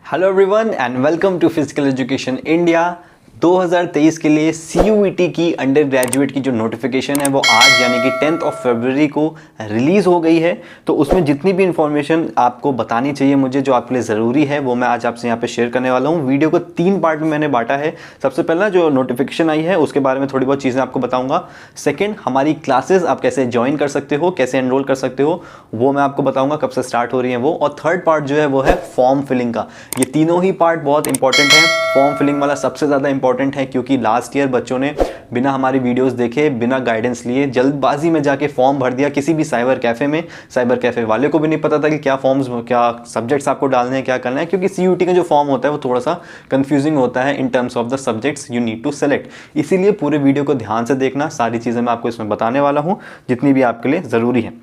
Hello everyone and welcome to physical education India. 2023 के लिए CUET की अंडर ग्रेजुएट की जो नोटिफिकेशन है वो आज यानी कि 10th ऑफ फरवरी को रिलीज़ हो गई है। तो उसमें जितनी भी इन्फॉर्मेशन आपको बतानी चाहिए मुझे, जो आपके लिए ज़रूरी है, वो मैं आज आपसे यहाँ पे शेयर करने वाला हूँ। वीडियो को 3 पार्ट में मैंने बांटा है। सबसे पहला जो नोटिफिकेशन आई है उसके बारे में थोड़ी बहुत चीज़ें आपको बताऊँगा। सेकेंड, हमारी क्लासेस आप कैसे ज्वाइन कर सकते हो, कैसे एनरोल कर सकते हो, वो मैं आपको बताऊँगा कब से स्टार्ट हो रही है वो। और थर्ड पार्ट जो है वो है फॉर्म फिलिंग का। ये तीनों ही पार्ट बहुत इंपॉर्टेंट है। फॉर्म फिलिंग वाला सबसे ज़्यादा इंपॉर्टेंट है क्योंकि लास्ट ईयर बच्चों ने बिना हमारी वीडियोस देखे, बिना गाइडेंस लिए जल्दबाजी में जाके फॉर्म भर दिया किसी भी साइबर कैफ़े में। साइबर कैफ़े वाले को भी नहीं पता था कि क्या फॉर्म्स, क्या सब्जेक्ट्स आपको डालने हैं, क्या करना है, क्योंकि CUET का जो फॉर्म होता है वो थोड़ा सा कंफ्यूजिंग होता है in terms of the subjects you need to select. इसीलिए पूरे वीडियो को ध्यान से देखना, सारी चीज़ें मैं आपको इसमें बताने वाला हूँ जितनी भी आपके लिए ज़रूरी है।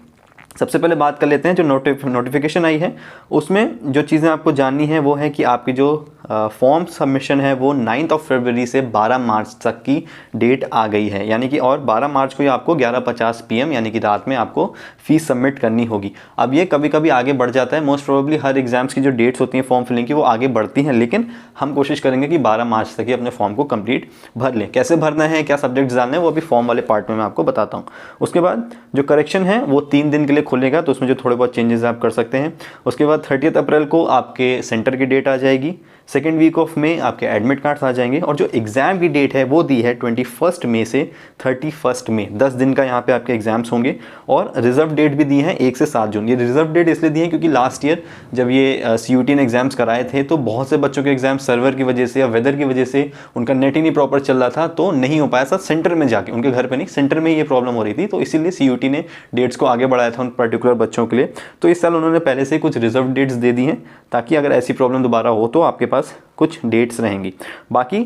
सबसे पहले बात कर लेते हैं जो नोटिफिकेशन आई है उसमें जो चीज़ें आपको जाननी है वो है कि आपकी जो फॉर्म सबमिशन है वो 9th ऑफ फरवरी से 12 मार्च तक की डेट आ गई है, यानी कि और 12 मार्च को ही आपको 11:50 PM यानी कि रात में आपको फीस सबमिट करनी होगी। अब ये कभी कभी आगे बढ़ जाता है, मोस्ट प्रोबेबली हर एग्जाम्स की जो डेट्स होती हैं फॉर्म फिलिंग की वो आगे बढ़ती हैं, लेकिन हम कोशिश करेंगे कि 12 मार्च तक ही अपने फॉर्म को कंप्लीट भर लें। कैसे भरना है, क्या सब्जेक्ट्स डालने हैं, वो अभी फॉर्म वाले पार्ट में मैं आपको बताता हूँ। उसके बाद जो करेक्शन है वो 3 दिन के लिए खुलेगा, तो उसमें जो थोड़े बहुत चेंजेस आप कर सकते हैं। उसके बाद 30 अप्रैल को आपके सेंटर की डेट आ जाएगी। सेकेंड वीक ऑफ में आपके एडमिट कार्ड्स आ जाएंगे और जो एग्ज़ाम की डेट है वो दी है 21 मई से 31 मई। 10 दिन का यहाँ पे आपके एग्जाम्स होंगे और रिजर्व डेट भी दी है 1 से 7 जून। ये रिजर्व डेट इसलिए दी है क्योंकि लास्ट ईयर जब ये CUET ने एग्जाम्स कराए थे तो बहुत से बच्चों के एग्जाम सर्वर की वजह से या वेदर की वजह से उनका नेट ही नहीं प्रॉपर चल रहा था, तो नहीं हो पाया था सेंटर में जाके, उनके घर पर नहीं, सेंटर में ये प्रॉब्लम हो रही थी। तो इसीलिए CUET ने डेट्स को आगे बढ़ाया था उन पर्टिकुलर बच्चों के लिए। तो इस साल उन्होंने पहले से कुछ रिजर्व डेट्स दे दी हैं ताकि अगर ऐसी प्रॉब्लम दोबारा हो तो आपके पास कुछ डेट्स रहेंगी। बाकी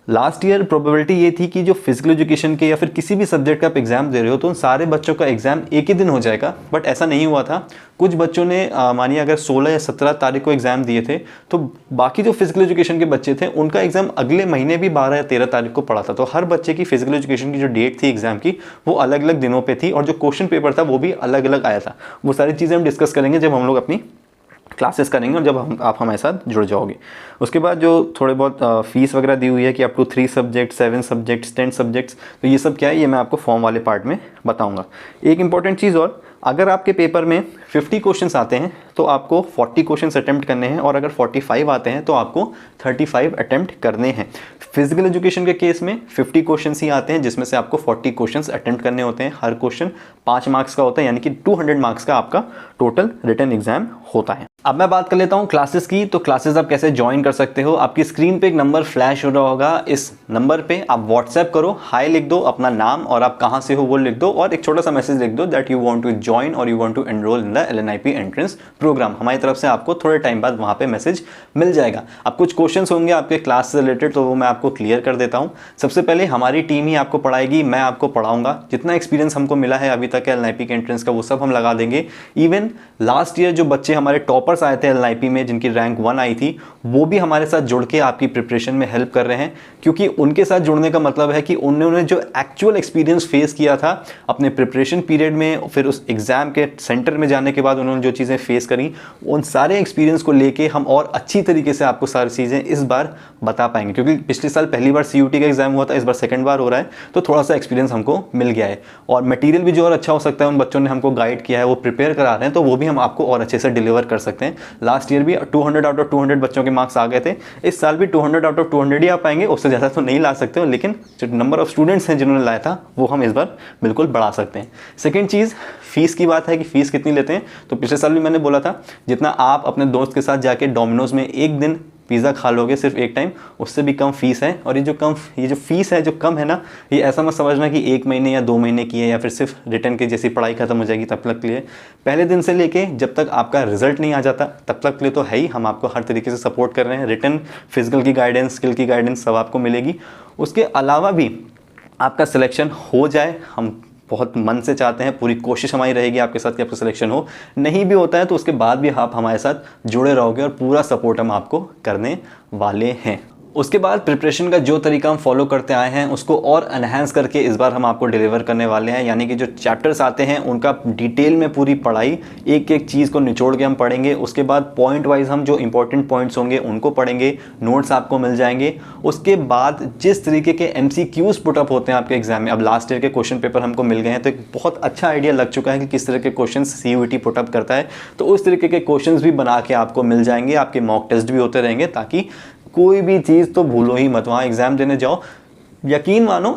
लास्ट ईयर प्रोबेबिलिटी ये थी कि जो फिजिकल एजुकेशन के या फिर किसी भी सब्जेक्ट का आप एग्जाम दे रहे हो तो उन सारे बच्चों का एग्जाम एक ही दिन हो जाएगा, बट ऐसा नहीं हुआ था। कुछ बच्चों ने मानिए अगर 16 या 17 तारीख को एग्जाम दिए थे तो बाकी जो फिजिकल एजुकेशन के बच्चे थे उनका एग्जाम अगले महीने भी 12 या 13 तारीख को पड़ा था। तो हर बच्चे की फिजिकल एजुकेशन की जो डेट थी एग्जाम की वो अलग अलग दिनों पे थी और जो क्वेश्चन पेपर था वो भी अलग अलग आया था। वो सारी चीज़ें हम डिस्कस करेंगे जब हम लोग अपनी क्लासेस करेंगे और जब आप हमारे साथ जुड़ जाओगे। उसके बाद जो थोड़े बहुत फीस वगैरह दी हुई है कि up to 3 subject, 7 subjects, 10 subjects, तो ये सब क्या है ये मैं आपको फॉर्म वाले पार्ट में बताऊंगा। एक इंपॉर्टेंट चीज़ और, अगर आपके पेपर में 50 क्वेश्चंस आते हैं तो आपको 40 क्वेश्चंस अटेम्प्ट करने हैं और अगर 45 आते हैं तो आपको 35 अटेम्प्ट करने हैं। फिजिकल एजुकेशन के केस में 50 क्वेश्चंस ही आते हैं जिसमें से आपको 40 क्वेश्चंस अटेम्प्ट करने होते हैं। हर क्वेश्चन 5 मार्क्स का होता है, यानी कि 200 मार्क्स का आपका टोटल रिटन एग्जाम होता है। अब मैं बात कर लेता हूं क्लासेस की। तो क्लासेस आप कैसे ज्वाइन कर सकते हो, आपकी स्क्रीन पे एक नंबर फ्लैश हो रहा होगा, इस नंबर पे आप व्हाट्सएप करो, हाय लिख दो, अपना नाम और आप कहां से हो वो लिख दो और एक छोटा सा मैसेज लिख दो that you want to join और you want to enrol in the LNIP entrance programme. हमारी तरफ से आपको थोड़े टाइम बाद वहां पे मैसेज मिल जाएगा। अब कुछ क्वेश्चंस होंगे आपके क्लास से रिलेटेड, तो वो मैं आपको क्लियर कर देता हूँ। सबसे पहले हमारी टीम ही आपको पढ़ाएगी, मैं आपको पढ़ाऊंगा। जितना एक्सपीरियंस हमको मिला है अभी तक LNIP के एंट्रेंस का वो सब हम लगा देंगे। इवन लास्ट ईयर जो बच्चे हमारे टॉपर्स आए थे LNIP में जिनकी रैंक 1 आई थी वो भी हमारे साथ जुड़ के आपकी प्रिपरेशन में हेल्प कर रहे हैं, क्योंकि उनके साथ जुड़ने का मतलब है कि उन्होंने जो एक्चुअल एक्सपीरियंस फेस किया था अपने प्रिपरेशन पीरियड में, फिर उस एग्जाम के सेंटर में जाने के बाद उन्होंने जो चीज़ें फेस करी, उन सारे एक्सपीरियंस को लेके हम और अच्छी तरीके से आपको सारी चीज़ें इस बार बता पाएंगे। क्योंकि पिछले साल पहली बार CUET का एग्जाम हुआ था, इस बार सेकेंड बार हो रहा है, तो थोड़ा सा एक्सपीरियंस हमको मिल गया है और मटीरियल भी जो और अच्छा हो सकता है उन बच्चों ने हमको गाइड किया है, वो प्रिपेयर करा रहे हैं, तो वो भी हम आपको और अच्छे से डिलीवर कर सकते हैं। लास्ट ईयर भी 200 आउट ऑफ 200 बच्चों के मार्क्स आ गए थे, इस साल भी 200 आउट ऑफ 200 ही आ पाएंगे, उससे ज़्यादा तो नहीं ला सकते हो, लेकिन जो नंबर ऑफ स्टूडेंट्स हैं जिन्होंने लाया था वो हम इस बार बिल्कुल बढ़ा सकते हैं। सेकेंड चीज़, फीस की बात है कि फ़ीस कितनी लेते हैं। तो पिछले साल भी मैंने बोला था जितना आप अपने दोस्त के साथ जाके डोमिनोज में एक दिन पिज़्ज़ा खा लोगे सिर्फ एक टाइम, उससे भी कम फीस है। और ये जो फीस है जो कम है ना, ये ऐसा मत समझना कि 1 महीने या 2 महीने की है या फिर सिर्फ रिटर्न की जैसी पढ़ाई खत्म हो जाएगी तब तक के लिए। पहले दिन से लेके जब तक आपका रिजल्ट नहीं आ जाता तब तक के लिए तो है ही, हम आपको हर तरीके से सपोर्ट कर रहे हैं। रिटर्न, फिजिकल की गाइडेंस, स्किल की गाइडेंस सब आपको मिलेगी। उसके अलावा भी आपका सिलेक्शन हो जाए, हम बहुत मन से चाहते हैं, पूरी कोशिश हमारी रहेगी आपके साथ कि आपका सिलेक्शन हो। नहीं भी होता है तो उसके बाद भी आप हमारे साथ जुड़े रहोगे और पूरा सपोर्ट हम आपको करने वाले हैं। उसके बाद प्रिपरेशन का जो तरीका हम फॉलो करते आए हैं उसको और एनहांस करके इस बार हम आपको डिलीवर करने वाले हैं। यानी कि जो चैप्टर्स आते हैं उनका डिटेल में पूरी पढ़ाई, एक एक चीज़ को निचोड़ के हम पढ़ेंगे। उसके बाद पॉइंट वाइज हम जो इंपॉर्टेंट पॉइंट्स होंगे उनको पढ़ेंगे, नोट्स आपको मिल जाएंगे। उसके बाद जिस तरीके के MCQs पुटअप होते हैं आपके एग्जाम में, अब लास्ट ईयर के क्वेश्चन पेपर हमको मिल गए हैं तो एक बहुत अच्छा आइडिया लग चुका है कि किस तरह के क्वेश्चन CUET पुटअप करता है। तो उस तरीके के क्वेश्चन भी बना के आपको मिल जाएंगे, आपके मॉक टेस्ट भी होते रहेंगे, ताकि कोई भी चीज़ तो भूलो ही मत। वहाँ एग्ज़ाम देने जाओ, यकीन मानो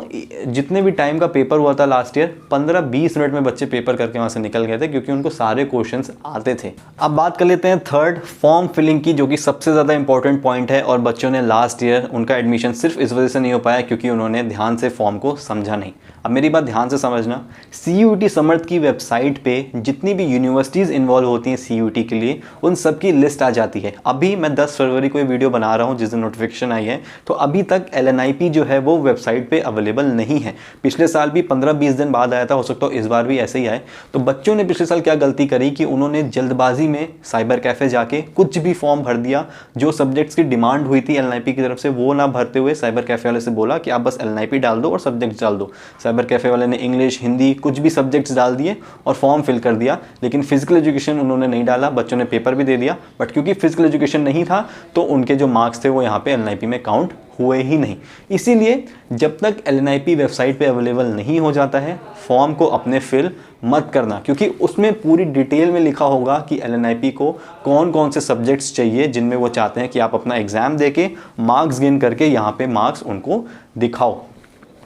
जितने भी टाइम का पेपर हुआ था लास्ट ईयर, 15-20 मिनट में बच्चे पेपर करके वहाँ से निकल गए थे, क्योंकि उनको सारे क्वेश्चंस आते थे। अब बात कर लेते हैं थर्ड, फॉर्म फिलिंग की, जो कि सबसे ज़्यादा इंपॉर्टेंट पॉइंट है। और बच्चों ने लास्ट ईयर उनका एडमिशन सिर्फ इस वजह से नहीं हो पाया क्योंकि उन्होंने ध्यान से फॉर्म को समझा नहीं। अब मेरी बात ध्यान से समझना, CUET समर्थ की वेबसाइट पे जितनी भी यूनिवर्सिटीज़ इन्वॉल्व होती हैं CUET के लिए, उन सब की लिस्ट आ जाती है। अभी मैं 10 फरवरी को ये वीडियो बना रहा हूँ जिस दिन नोटिफिकेशन आई है, तो अभी तक LNIP जो है वो वेबसाइट पे अवेलेबल नहीं है। पिछले साल भी 15-20 दिन बाद आया था, हो सकता है इस बार भी ऐसे ही आए। तो बच्चों ने पिछले साल क्या गलती करी कि उन्होंने जल्दबाजी में साइबर कैफ़े जाके कुछ भी फॉर्म भर दिया। जो सब्जेक्ट्स की डिमांड हुई थी LNIP की तरफ से वो ना भरते हुए साइबर कैफ़े वाले से बोला कि आप बस LNIP डाल दो और सब्जेक्ट्स डाल दो। साइबर कैफ़े वाले ने इंग्लिश, हिंदी, कुछ भी सब्जेक्ट्स डाल दिए और फॉर्म फिल कर दिया, लेकिन फिजिकल एजुकेशन उन्होंने नहीं डाला। बच्चों ने पेपर भी दे दिया, बट क्योंकि फिजिकल एजुकेशन नहीं था तो उनके जो मार्क्स थे वो यहाँ पे LNIP में काउंट हुए ही नहीं। इसीलिए जब तक LNIP वेबसाइट पे अवेलेबल नहीं हो जाता है, फॉर्म को अपने फिल मत करना, क्योंकि उसमें पूरी डिटेल में लिखा होगा कि LNIP को कौन कौन से सब्जेक्ट्स चाहिए जिनमें वो चाहते हैं कि आप अपना एग्ज़ाम देके मार्क्स गेन करके यहाँ पे मार्क्स उनको दिखाओ।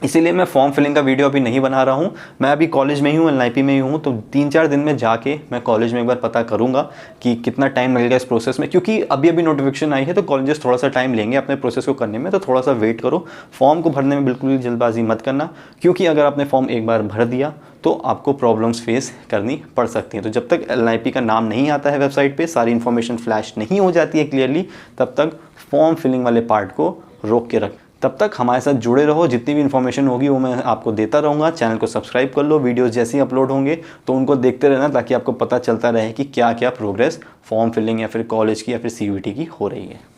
इसीलिए मैं फॉर्म फिलिंग का वीडियो अभी नहीं बना रहा हूँ। मैं अभी कॉलेज में ही हूँ, LNIP में ही हूँ, तो 3-4 दिन में जाके मैं कॉलेज में एक बार पता करूँगा कि कितना टाइम लगेगा इस प्रोसेस में, क्योंकि अभी अभी नोटिफिकेशन आई है तो कॉलेजेस थोड़ा सा टाइम लेंगे अपने प्रोसेस को करने में, तो थोड़ा सा वेट करो। फॉर्म को भरने में बिल्कुल भी जल्दबाजी मत करना, क्योंकि अगर आपने फॉर्म एक बार भर दिया तो आपको प्रॉब्लम्स फेस करनी पड़ सकती हैं। तो जब तक LNIP का नाम नहीं आता है वेबसाइट पे, सारी इन्फॉर्मेशन फ्लैश नहीं हो जाती है क्लियरली, तब तक फॉर्म फिलिंग वाले पार्ट को रोक के रख। तब तक हमारे साथ जुड़े रहो, जितनी भी इन्फॉर्मेशन होगी वो मैं आपको देता रहूँगा। चैनल को सब्सक्राइब कर लो, वीडियोस जैसे ही अपलोड होंगे तो उनको देखते रहना, ताकि आपको पता चलता रहे कि क्या क्या प्रोग्रेस फॉर्म फिलिंग या फिर कॉलेज की या फिर CUET की हो रही है।